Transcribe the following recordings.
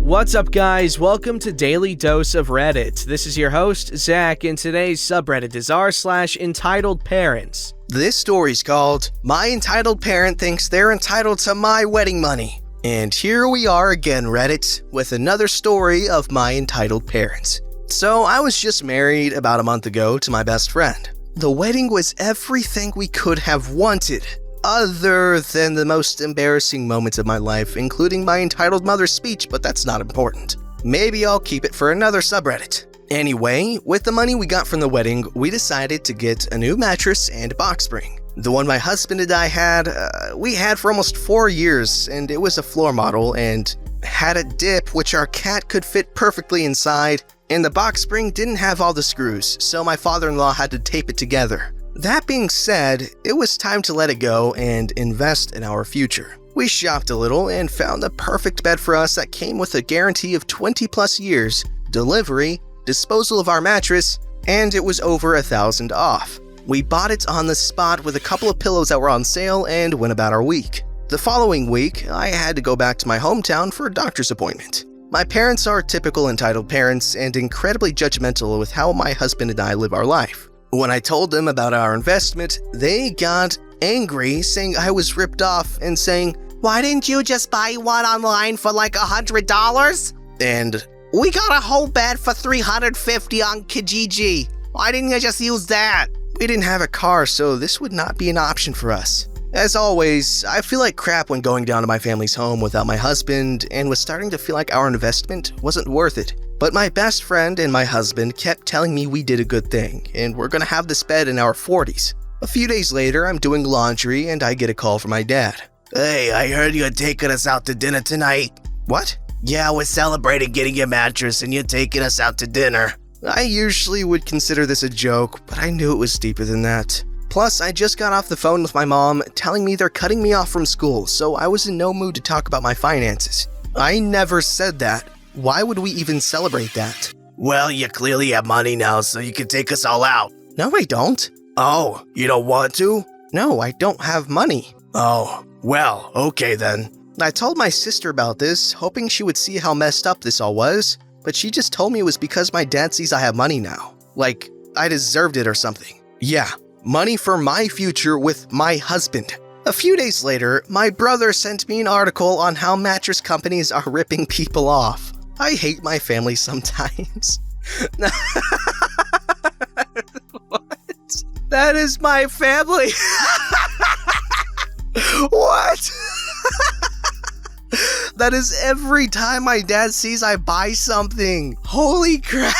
What's up, guys? Welcome to Daily Dose of Reddit. This is your host, Zach, and today's subreddit is r/EntitledParents. This story's called, My Entitled Parent Thinks They're Entitled to My Wedding Money. And here we are again, Reddit, with another story of my entitled parents. So I was just married about a month ago to my best friend. The wedding was everything we could have wanted, other than the most embarrassing moments of my life, including my entitled mother's speech, but that's not important. Maybe I'll keep it for another subreddit. Anyway, with the money we got from the wedding, we decided to get a new mattress and box spring. The one my husband and I had, we had for almost 4 years, and it was a floor model and had a dip which our cat could fit perfectly inside, and the box spring didn't have all the screws, so my father-in-law had to tape it together. That being said, it was time to let it go and invest in our future. We shopped a little and found the perfect bed for us that came with a guarantee of 20 plus years, delivery, disposal of our mattress, and it was over $1,000 off. We bought it on the spot with a couple of pillows that were on sale and went about our week. The following week, I had to go back to my hometown for a doctor's appointment. My parents are typical entitled parents and incredibly judgmental with how my husband and I live our life. When I told them about our investment, they got angry, saying I was ripped off and saying, "Why didn't you just buy one online for like $100? And we got a whole bed for $350 on Kijiji. Why didn't you just use that?" We didn't have a car, so this would not be an option for us. As always, I feel like crap when going down to my family's home without my husband and was starting to feel like our investment wasn't worth it. But my best friend and my husband kept telling me we did a good thing, and we're gonna have this bed in our 40s. A few days later, I'm doing laundry and I get a call from my dad. "Hey, I heard you're taking us out to dinner tonight." "What?" "Yeah, we're celebrating getting your mattress and you're taking us out to dinner." I usually would consider this a joke, but I knew it was deeper than that. Plus, I just got off the phone with my mom telling me they're cutting me off from school, so I was in no mood to talk about my finances. I never said that. Why would we even celebrate that? "Well, you clearly have money now, so you can take us all out." "No, I don't." "Oh, you don't want to?" "No, I don't have money." "Oh, well, okay then." I told my sister about this, hoping she would see how messed up this all was, but she just told me it was because my dad sees I have money now. Like, I deserved it or something. Yeah, money for my future with my husband. A few days later, my brother sent me an article on how mattress companies are ripping people off. I hate my family sometimes. What? That is my family. What? That is every time my dad sees I buy something. Holy crap.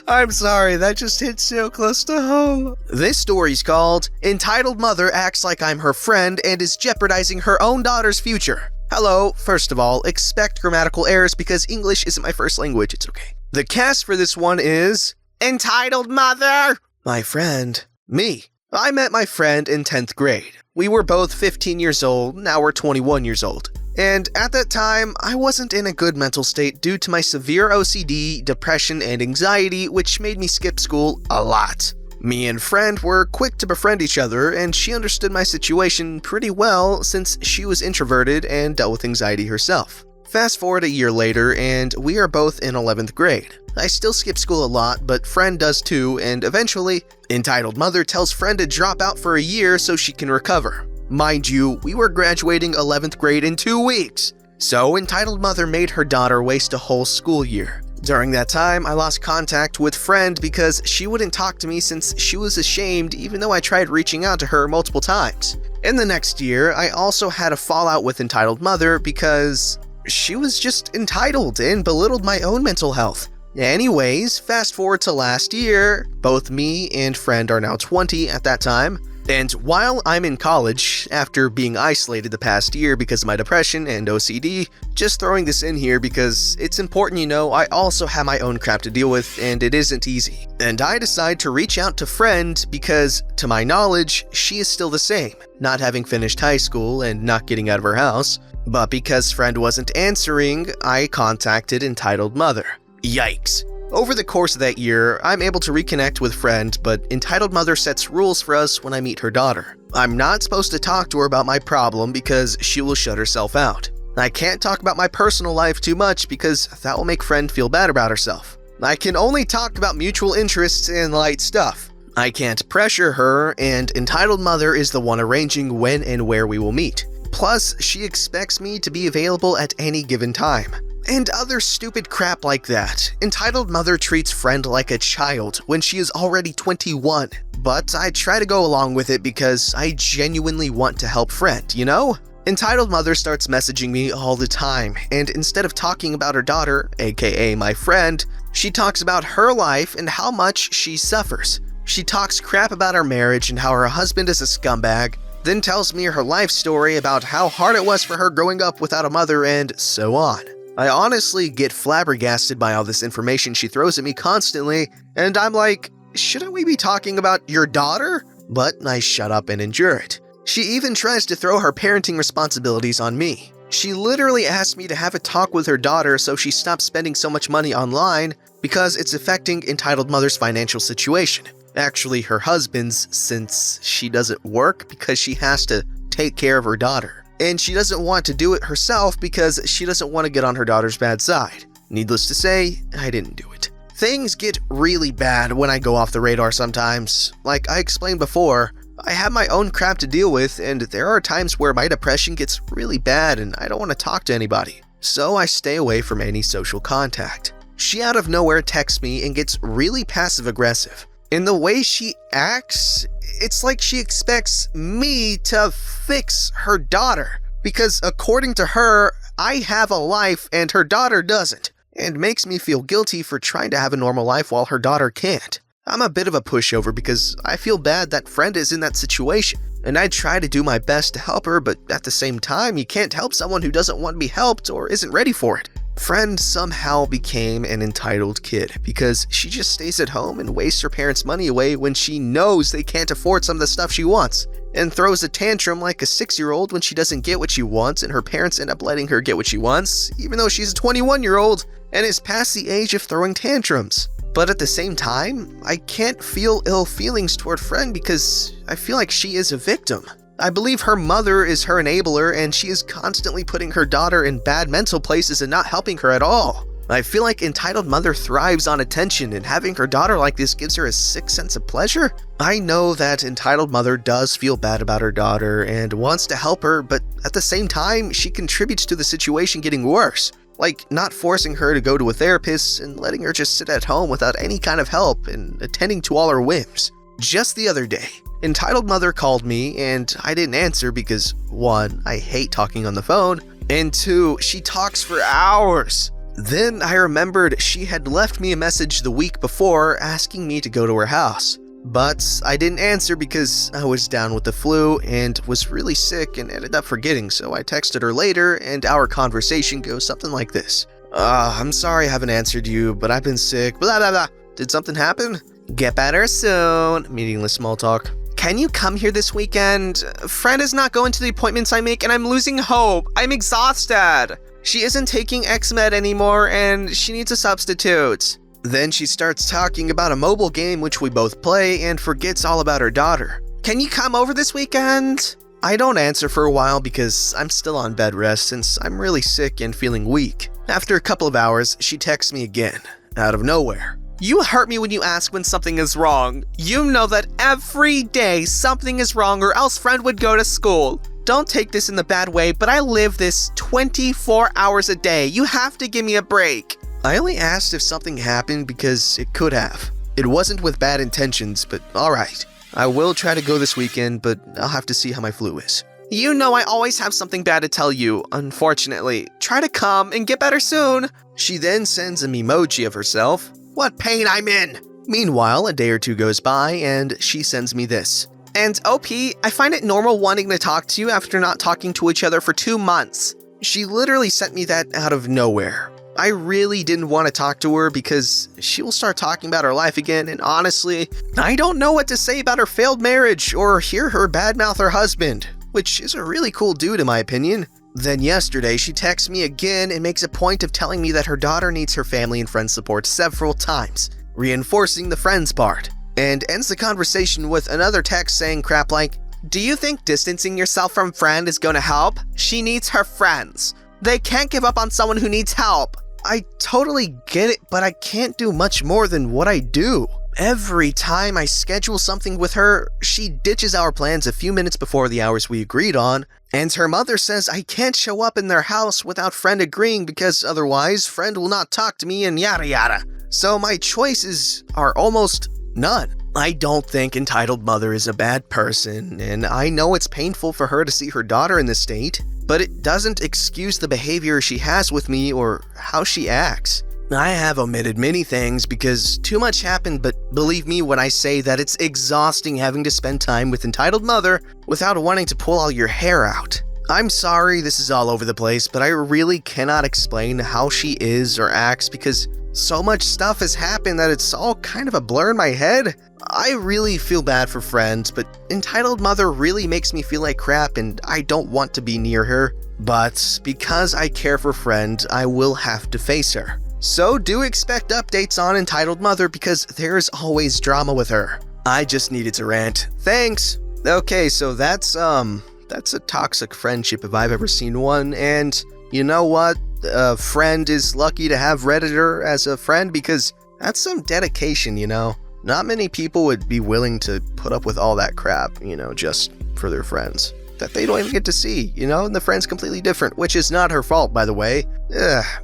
I'm sorry, that just hit so close to home. This story's called, Entitled Mother Acts Like I'm Her Friend and is Jeopardizing Her Own Daughter's Future. Hello, first of all, expect grammatical errors because English isn't my first language, it's okay. The cast for this one is Entitled Mother! My friend. Me. I met my friend in 10th grade. We were both 15 years old, now we're 21 years old. And at that time, I wasn't in a good mental state due to my severe OCD, depression, and anxiety, which made me skip school a lot. Me and friend were quick to befriend each other, and she understood my situation pretty well since she was introverted and dealt with anxiety herself. Fast forward a year later, and we are both in 11th grade. I still skip school a lot, but friend does too, and eventually, Entitled Mother tells friend to drop out for a year so she can recover. Mind you, we were graduating 11th grade in 2 weeks. So Entitled Mother made her daughter waste a whole school year. During that time, I lost contact with friend because she wouldn't talk to me since she was ashamed even though I tried reaching out to her multiple times. In the next year, I also had a fallout with Entitled Mother because she was just entitled and belittled my own mental health. Anyways, fast forward to last year, both me and friend are now 20 at that time. And while I'm in college, after being isolated the past year because of my depression and OCD, just throwing this in here because it's important you know I also have my own crap to deal with and it isn't easy. And I decide to reach out to friend because, to my knowledge, she is still the same, not having finished high school and not getting out of her house. But because friend wasn't answering, I contacted Entitled Mother. Yikes. Over the course of that year, I'm able to reconnect with friend, but Entitled Mother sets rules for us when I meet her daughter. I'm not supposed to talk to her about my problem because she will shut herself out. I can't talk about my personal life too much because that will make friend feel bad about herself. I can only talk about mutual interests and light stuff. I can't pressure her, and entitled mother is the one arranging when and where we will meet. Plus, she expects me to be available at any given time. And other stupid crap like that. Entitled mother treats friend like a child when she is already 21. But I try to go along with it because I genuinely want to help friend, you know? Entitled mother starts messaging me all the time, and instead of talking about her daughter, aka my friend, she talks about her life and how much she suffers. She talks crap about our marriage and how her husband is a scumbag, then tells me her life story about how hard it was for her growing up without a mother and so on. I honestly get flabbergasted by all this information she throws at me constantly, and I'm like, shouldn't we be talking about your daughter? But I shut up and endure it. She even tries to throw her parenting responsibilities on me. She literally asked me to have a talk with her daughter so she stops spending so much money online because it's affecting entitled mother's financial situation. Actually, her husband's, since she doesn't work because she has to take care of her daughter. And she doesn't want to do it herself because she doesn't want to get on her daughter's bad side. Needless to say, I didn't do it. Things get really bad when I go off the radar sometimes. Like I explained before, I have my own crap to deal with, and there are times where my depression gets really bad and I don't want to talk to anybody. So I stay away from any social contact. She out of nowhere texts me and gets really passive-aggressive. In the way she acts, it's like she expects me to fix her daughter. Because according to her, I have a life and her daughter doesn't. And makes me feel guilty for trying to have a normal life while her daughter can't. I'm a bit of a pushover because I feel bad that friend is in that situation. And I try to do my best to help her, but at the same time, you can't help someone who doesn't want to be helped or isn't ready for it. Friend somehow became an entitled kid because she just stays at home and wastes her parents' money away when she knows they can't afford some of the stuff she wants, and throws a tantrum like a 6-year-old when she doesn't get what she wants and her parents end up letting her get what she wants, even though she's a 21-year-old and is past the age of throwing tantrums. But at the same time, I can't feel ill feelings toward friend because I feel like she is a victim. I believe her mother is her enabler and she is constantly putting her daughter in bad mental places and not helping her at all. I feel like entitled mother thrives on attention and having her daughter like this gives her a sick sense of pleasure. I know that entitled mother does feel bad about her daughter and wants to help her, but at the same time, she contributes to the situation getting worse. Like not forcing her to go to a therapist and letting her just sit at home without any kind of help and attending to all her whims. Just the other day, entitled mother called me and I didn't answer because 1, I hate talking on the phone, and 2, she talks for hours. Then I remembered she had left me a message the week before asking me to go to her house. But I didn't answer because I was down with the flu and was really sick and ended up forgetting, so I texted her later and our conversation goes something like this. I'm sorry I haven't answered you, but I've been sick, blah blah blah. Did something happen? Get better soon. Meaningless small talk. Can you come here this weekend? Friend is not going to the appointments I make and I'm losing hope. I'm exhausted. She isn't taking X-Med anymore and she needs a substitute. Then she starts talking about a mobile game which we both play and forgets all about her daughter. Can you come over this weekend? I don't answer for a while because I'm still on bed rest since I'm really sick and feeling weak. After a couple of hours, she texts me again, out of nowhere. You hurt me when you ask when something is wrong. You know that every day something is wrong or else friend would go to school. Don't take this in the bad way, but I live this 24 hours a day. You have to give me a break. I only asked if something happened because it could have. It wasn't with bad intentions, but alright. I will try to go this weekend, but I'll have to see how my flu is. You know I always have something bad to tell you, unfortunately. Try to come and get better soon. She then sends an emoji of herself. What pain I'm in! Meanwhile, a day or two goes by and she sends me this. And OP, I find it normal wanting to talk to you after not talking to each other for 2 months. She literally sent me that out of nowhere. I really didn't want to talk to her because she will start talking about her life again, and honestly, I don't know what to say about her failed marriage or hear her badmouth her husband, which is a really cool dude in my opinion. Then yesterday, she texts me again and makes a point of telling me that her daughter needs her family and friend support several times, reinforcing the friends part, and ends the conversation with another text saying crap like, do you think distancing yourself from friend is going to help? She needs her friends. They can't give up on someone who needs help. I totally get it, but I can't do much more than what I do. Every time I schedule something with her, she ditches our plans a few minutes before the hours we agreed on, and her mother says I can't show up in their house without friend agreeing because otherwise friend will not talk to me and yada yada. So my choices are almost none. I don't think entitled mother is a bad person, and I know it's painful for her to see her daughter in this state, but it doesn't excuse the behavior she has with me or how she acts. I have omitted many things because too much happened, but believe me when I say that it's exhausting having to spend time with entitled mother without wanting to pull all your hair out. I'm sorry this is all over the place, but I really cannot explain how she is or acts because so much stuff has happened that it's all kind of a blur in my head. I really feel bad for friends, but entitled mother really makes me feel like crap and I don't want to be near her. But because I care for friend, I will have to face her. So do expect updates on entitled mother because there's always drama with her. I just needed to rant. Thanks. Okay, so that's a toxic friendship if I've ever seen one, and you know what? A friend is lucky to have Redditor as a friend because that's some dedication, you know? Not many people would be willing to put up with all that crap, you know, just for their friends that they don't even get to see, you know, and the friend's completely different, which is not her fault, by the way.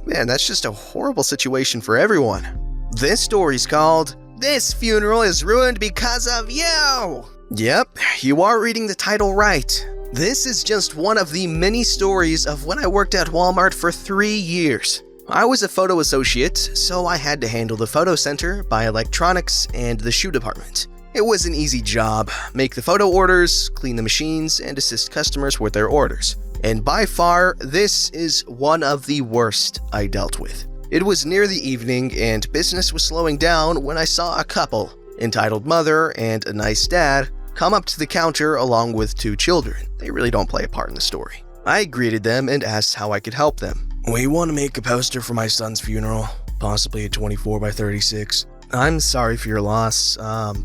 Man, that's just a horrible situation for everyone. This story's called, "This Funeral is Ruined Because of You." Yep, you are reading the title right. This is just one of the many stories of when I worked at Walmart for 3 years. I was a photo associate, so I had to handle the photo center, buy electronics, and the shoe department. It was an easy job. Make the photo orders, clean the machines, and assist customers with their orders. And by far, this is one of the worst I dealt with. It was near the evening and business was slowing down when I saw a couple, entitled mother and a nice dad, come up to the counter along with 2 children. They really don't play a part in the story. I greeted them and asked how I could help them. "We want to make a poster for my son's funeral, possibly a 24 by 36. I'm sorry for your loss,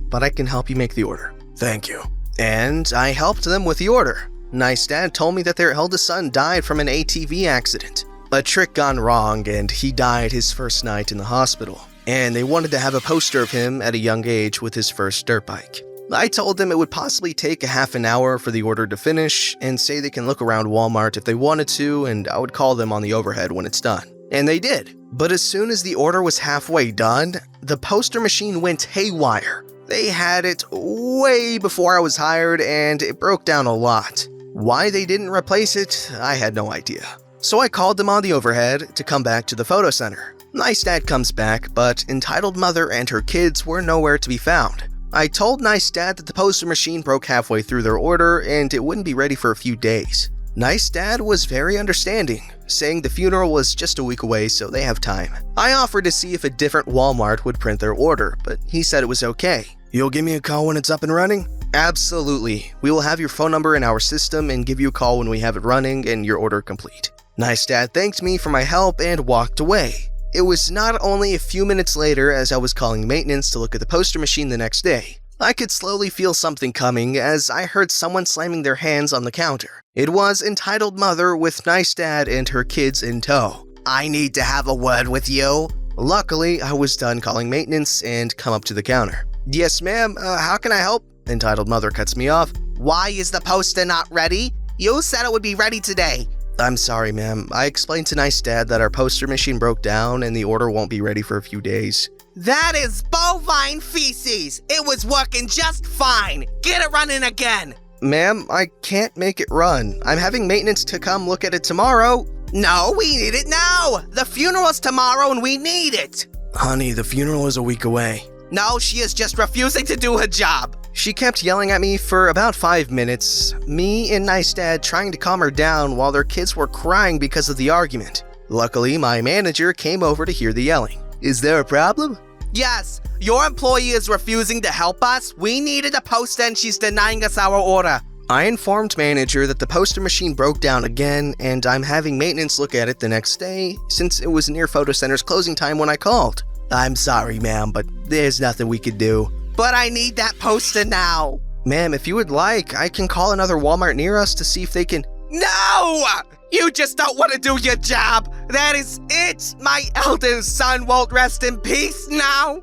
but I can help you make the order." "Thank you." And I helped them with the order. Nice dad told me that their eldest son died from an ATV accident. A trick gone wrong and he died his first night in the hospital. And they wanted to have a poster of him at a young age with his first dirt bike. I told them it would possibly take a half an hour for the order to finish and say they can look around Walmart if they wanted to, and I would call them on the overhead when it's done. And they did. But as soon as the order was halfway done, the poster machine went haywire. They had it way before I was hired and it broke down a lot. Why they didn't replace it, I had no idea. So I called them on the overhead to come back to the photo center. Nice dad comes back, but entitled mother and her kids were nowhere to be found. I told Nice Dad that the poster machine broke halfway through their order and it wouldn't be ready for a few days. Nice Dad was very understanding, saying the funeral was just a week away so they have time. I offered to see if a different Walmart would print their order, but he said it was okay. "You'll give me a call when it's up and running?" "Absolutely. We will have your phone number in our system and give you a call when we have it running and your order complete." Nice Dad thanked me for my help and walked away. It was not only a few minutes later as I was calling maintenance to look at the poster machine the next day. I could slowly feel something coming as I heard someone slamming their hands on the counter. It was entitled mother with Nice Dad and her kids in tow. "I need to have a word with you." Luckily, I was done calling maintenance and come up to the counter. "Yes, ma'am, how can I help?" Entitled mother cuts me off. "Why is the poster not ready? You said it would be ready today." "I'm sorry, ma'am. I explained to Nice Dad that our poster machine broke down and the order won't be ready for a few days." "That is bovine feces. It was working just fine. Get it running again." "Ma'am, I can't make it run. I'm having maintenance to come look at it tomorrow." "No, we need it now. The funeral's tomorrow and we need it." "Honey, the funeral is a week away." "No, she is just refusing to do her job." She kept yelling at me for about 5 minutes, me and Nice Dad trying to calm her down while their kids were crying because of the argument. Luckily, my manager came over to hear the yelling. "Is there a problem?" "Yes, your employee is refusing to help us. We needed a poster and she's denying us our order." I informed manager that the poster machine broke down again and I'm having maintenance look at it the next day since it was near photo center's closing time when I called. "I'm sorry, ma'am, but there's nothing we could do." "But I need that poster now." "Ma'am, if you would like, I can call another Walmart near us to see if they can..." No! You just don't want to do your job. That is it. My eldest son won't rest in peace now.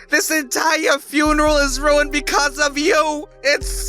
This entire funeral is ruined because of you.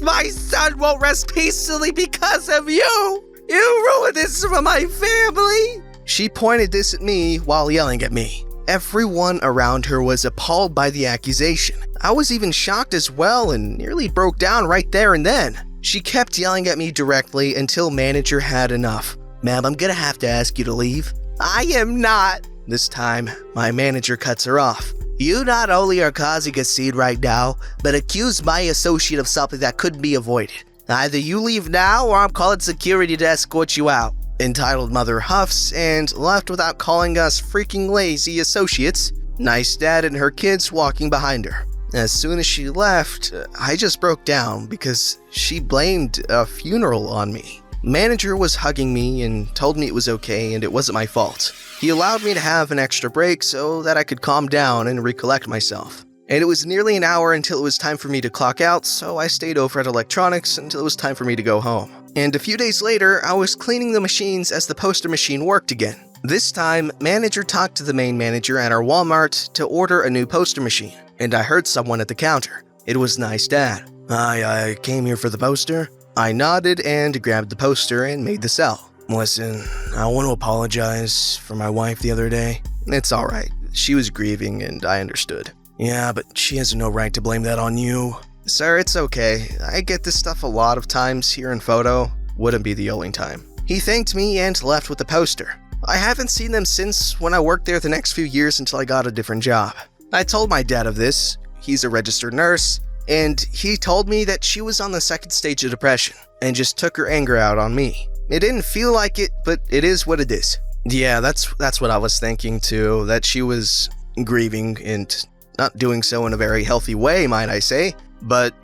My son won't rest peacefully because of you. You ruined this for my family. She pointed this at me while yelling at me. Everyone around her was appalled by the accusation. I was even shocked as well and nearly broke down right there and then. She kept yelling at me directly until manager had enough. Ma'am, I'm gonna have to ask you to leave. I am not. This time, my manager cuts her off. You not only are causing a scene right now, but accuse my associate of something that couldn't be avoided. Either you leave now or I'm calling security to escort you out. Entitled mother huffs and left without calling us freaking lazy associates. Nice dad and her kids walking behind her. As soon as she left, I just broke down because she blamed a funeral on me. Manager was hugging me and told me it was okay and it wasn't my fault. He allowed me to have an extra break so that I could calm down and recollect myself. And it was nearly an hour until it was time for me to clock out, so I stayed over at electronics until it was time for me to go home. And a few days later, I was cleaning the machines as the poster machine worked again. This time, manager talked to the main manager at our Walmart to order a new poster machine, and I heard someone at the counter. It was Nice Dad. I came here for the poster. I nodded and grabbed the poster and made the sell. Listen, I want to apologize for my wife the other day. It's alright. She was grieving and I understood. Yeah, but she has no right to blame that on you. Sir, it's okay. I get this stuff a lot of times here in photo. Wouldn't be the only time. He thanked me and left with the poster. I haven't seen them since when I worked there the next few years until I got a different job. I told my dad of this. He's a registered nurse, and he told me that she was on the second stage of depression and just took her anger out on me. It didn't feel like it, but it is what it is. Yeah, that's what I was thinking too, that she was grieving and not doing so in a very healthy way, might I say. But,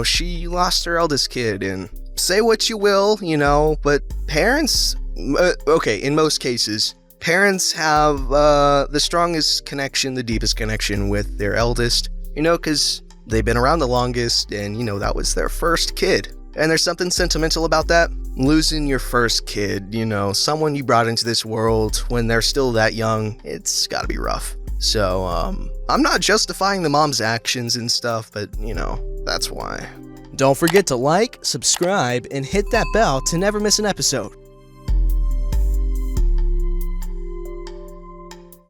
she lost her eldest kid, and say what you will, but parents, in most cases, parents have the strongest connection, the deepest connection with their eldest, because they've been around the longest, and, that was their first kid. And there's something sentimental about that. Losing your first kid, someone you brought into this world when they're still that young, it's gotta be rough. So, I'm not justifying the mom's actions and stuff, but, that's why. Don't forget to like, subscribe, and hit that bell to never miss an episode.